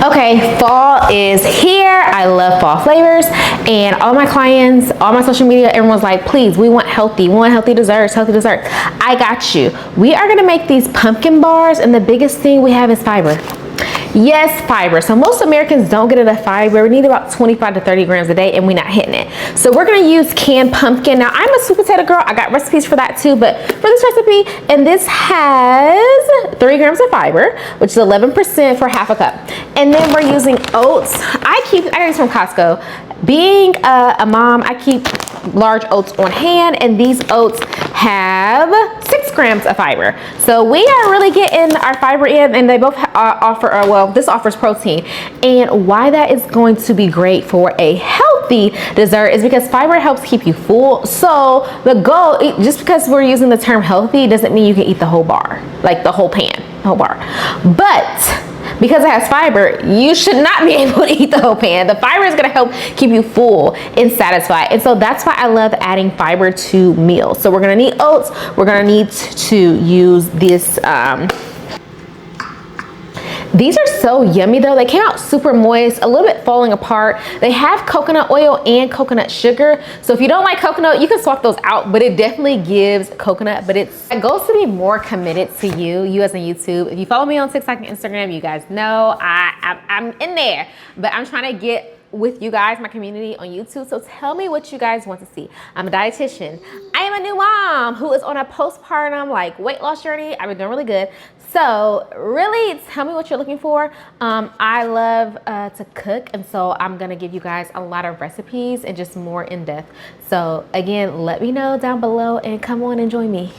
Okay, fall is here. I love fall flavors, and all my clients, all my social media, everyone's like, please, we want healthy desserts, healthy desserts. I got you. We are gonna make these pumpkin bars, and the biggest thing we have is fiber. Yes, fiber. So most Americans don't get enough fiber. We need about 25 to 30 grams a day, and we're not hitting it. So we're gonna use canned pumpkin. Now, I'm a sweet potato girl. I got recipes for that too, but for this recipe, and this has 3 grams of fiber, which is 11% for half a cup. And then we're using oats. I got these from Costco. Being a mom, I keep large oats on hand, and these oats have 6 grams of fiber. So we are really getting our fiber in, and they both offer, well, this offers protein. And why that is going to be great for a healthy dessert is because fiber helps keep you full. So the goal, just because we're using the term healthy, doesn't mean you can eat the whole bar, like the whole pan, the whole bar. But because it has fiber, you should not be able to eat the whole pan. The fiber is gonna help keep you full and satisfied. And so that's why I love adding fiber to meals. So we're gonna need oats. We're gonna need to use this, these are so yummy though. They came out super moist, a little bit falling apart. They have coconut oil and coconut sugar. So if you don't like coconut, you can swap those out, but it definitely gives coconut. But it goes to be more committed to you as a YouTube. If you follow me on TikTok and Instagram, you guys know I'm in there, but I'm trying to get with you guys, my community on YouTube. So tell me what you guys want to see. I'm a dietitian. I am a new mom who is on a postpartum weight loss journey. I've been doing really good. So really tell me what you're looking for. I love to cook, and so I'm gonna give you guys a lot of recipes and just more in depth. So again, let me know down below and come on and join me.